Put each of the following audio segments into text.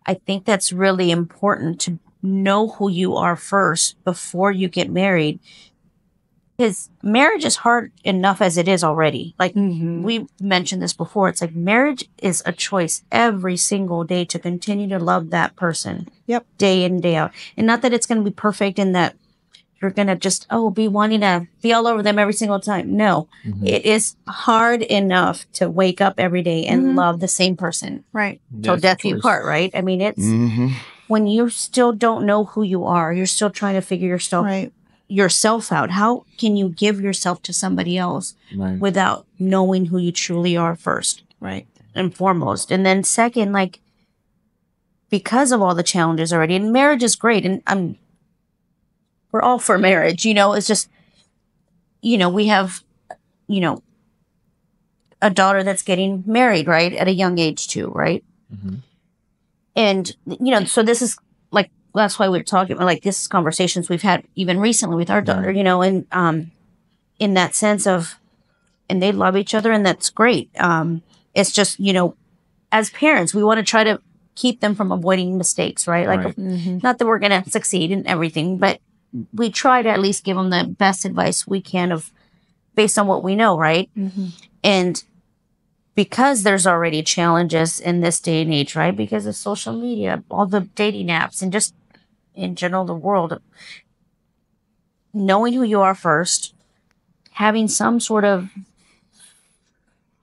I think that's really important to know who you are first before you get married. Because marriage is hard enough as it is already. Like we mentioned this before. It's like marriage is a choice every single day to continue to love that person. Yep. Day in, day out. And not that it's going to be perfect and that you're going to just, be wanting to be all over them every single time. No, it is hard enough to wake up every day and love the same person. Right. Till death do you part, right? I mean, it's when you still don't know who you are, you're still trying to figure yourself out. How can you give yourself to somebody else without knowing who you truly are first? Right. And foremost. And then second, like, because of all the challenges already, and marriage is great, and we're all for marriage, it's just, we have, a daughter that's getting married, right? At a young age too, right? And, so this is like, that's why we're talking about, like, this is conversations we've had even recently with our daughter, and in that sense of, and they love each other, and that's great. It's just, as parents, we want to try to keep them from avoiding mistakes, right? Like, not that we're going to succeed in everything, but we try to at least give them the best advice we can based on what we know, right? And because there's already challenges in this day and age, right? Because of social media, all the dating apps, and just in general, the world, knowing who you are first, having some sort of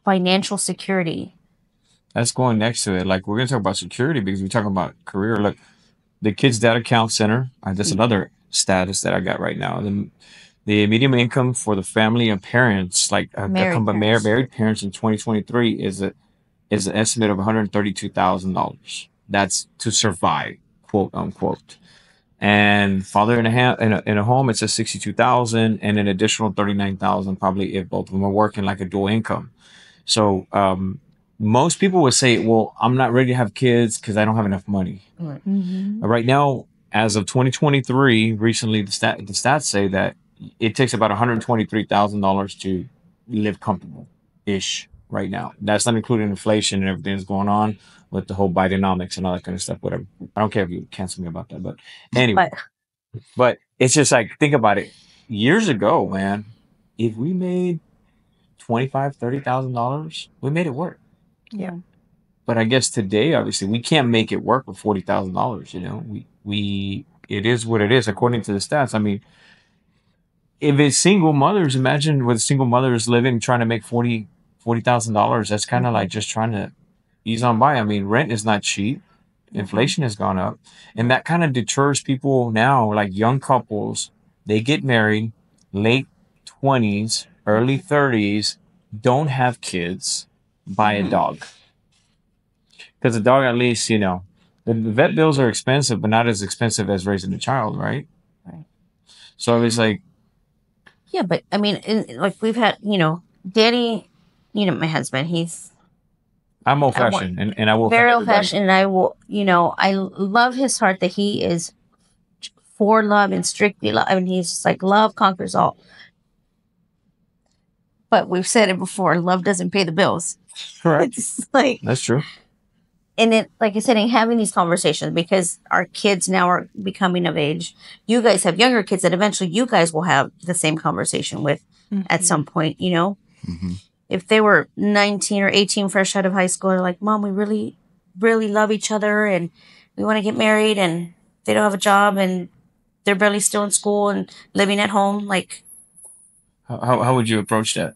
financial security. That's going next to it. Like, we're going to talk about security because we're talking about career. Look, the Kids Data Account Center, that's another status that I got right now. The median income for the family of parents, like married parents in 2023, is an estimate of $132,000. That's to survive, quote unquote. And father in a home, it's a 62,000, and an additional 39,000 probably if both of them are working, like a dual income. So most people would say, well, I'm not ready to have kids because I don't have enough money. Right now, as of 2023, recently the stats say that it takes about $123,000 to live comfortable-ish right now. That's not including inflation and everything that's going on with the whole Bidenomics and all that kind of stuff, whatever. I don't care if you cancel me about that, but anyway. But it's just like, think about it. Years ago, man, if we made $25,000, $30,000, we made it work. Yeah. But I guess today, obviously, we can't make it work with $40,000. It is what it is according to the stats. I mean, if it's single mothers, imagine with single mothers living, trying to make $40,000. That's kind of like just trying to ease on by. I mean, rent is not cheap. Inflation has gone up, and that kind of deters people now. Like young couples, they get married, late 20s, early 30s, don't have kids, buy a dog. Because a dog, at least, the vet bills are expensive, but not as expensive as raising a child, right? Right. So it's like, yeah, but I mean, like we've had, Danny, my husband, I'm old fashioned, and I will very old fashioned, and I will, I love his heart that he is for love and strictly love. I mean, he's just like, love conquers all. But we've said it before, love doesn't pay the bills. Correct. It's like, that's true. And it, like I said, in having these conversations, because our kids now are becoming of age. You guys have younger kids that eventually you guys will have the same conversation with at some point, If they were 19 or 18, fresh out of high school, they're like, Mom, we really, really love each other and we want to get married, and they don't have a job and they're barely still in school and living at home. Like, how would you approach that?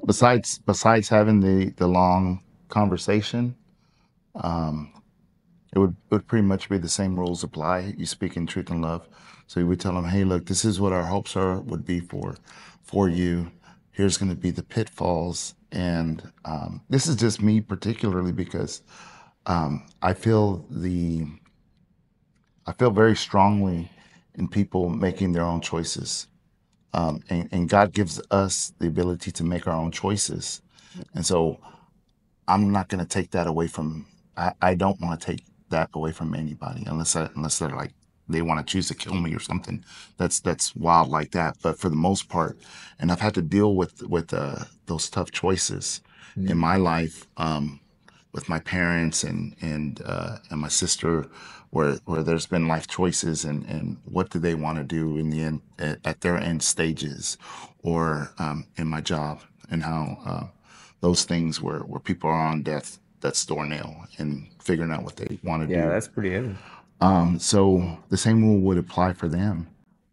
Besides having the long conversation, it would pretty much be the same rules apply. You speak in truth and love. So you would tell them, hey, look, this is what our hopes would be for you. Here's going to be the pitfalls. And this is just me particularly because I feel very strongly in people making their own choices. And God gives us the ability to make our own choices. And so I'm not going to take that away from, I don't want to take that away from anybody unless they're like, they want to choose to kill me or something. That's wild like that. But for the most part, and I've had to deal with those tough choices in my life, with my parents and my sister, where there's been life choices and what do they want to do in the end at their end stages, or in my job, and how those things where people are on death's doornail and figuring out what they want to do. Yeah, that's pretty heavy. So the same rule would apply for them.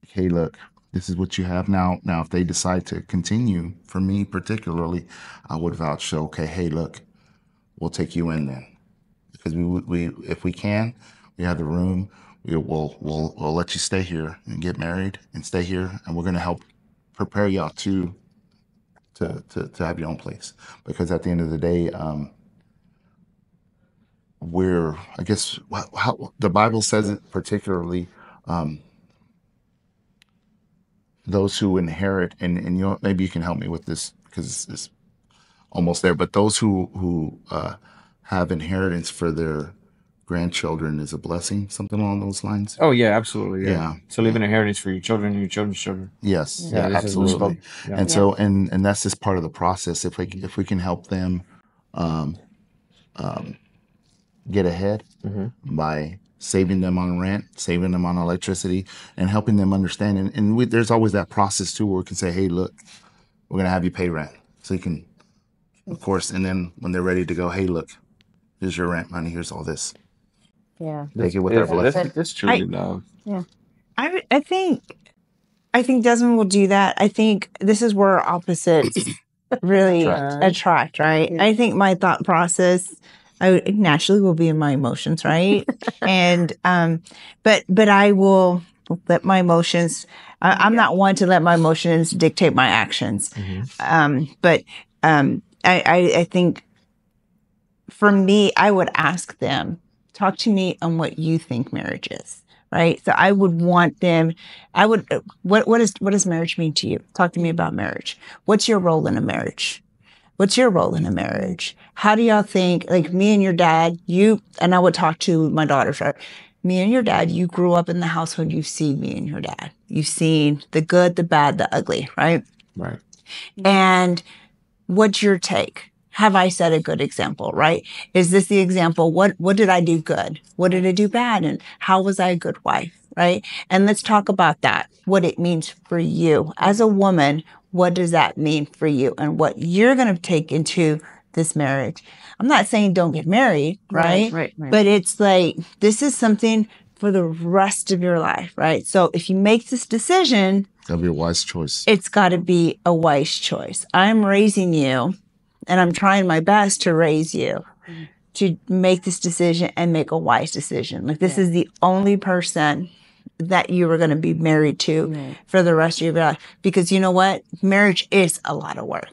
Hey, look, this is what you have now. Now, if they decide to continue, for me particularly, I would vouch. So, okay, hey, look, we'll take you in then, because we if we can, we have the room. We'll let you stay here and get married and stay here, and we're going to help prepare y'all to have your own place. Because at the end of the day, I guess how the Bible says it particularly, those who inherit, and you know, maybe you can help me with this because it's almost there, but those who have inheritance for their grandchildren is a blessing, something along those lines. Oh yeah, absolutely. Yeah. Yeah. So leave an inheritance for your children and your children's children. Yes, Yeah, this is what's absolutely. called- yeah. And so, and that's just part of the process. If we can help them get ahead by saving them on rent, saving them on electricity, and helping them understand. And there's always that process too, where we can say, hey, look, we're gonna have you pay rent, so you can, of course. And then when they're ready to go, hey, look, here's your rent money. Here's all this. Yeah. Take it with their blessing. That's truly love. Yeah. I think Desmond will do that. I think this is where opposites really attract, right? Yeah. I think my thought process, I naturally will be in my emotions, right? And but I will let my emotions. I'm not one to let my emotions dictate my actions. But I think for me, I would ask them, talk to me on what you think marriage is. Right. So I would want them, what does marriage mean to you? Talk to me about marriage. What's your role in a marriage? What's your role in a marriage? How do y'all think, like me and your dad, and I would talk to my daughters, right? Me and your dad, you grew up in the household, you've seen me and your dad. You've seen the good, the bad, the ugly, right? Right. And what's your take? Have I set a good example, right? Is this the example? What did I do good? What did I do bad? And how was I a good wife, right? And let's talk about that, what it means for you. As a woman, what does that mean for you and what you're going to take into this marriage? I'm not saying don't get married, right? Right. But it's like, this is something for the rest of your life, right? So if you make this decision, That'll be a wise choice. it's got to be a wise choice. I'm raising you, and I'm trying my best to raise you to make this decision and make a wise decision. Like, this is the only person that you are going to be married to for the rest of your life. Because you know what? Marriage is a lot of work.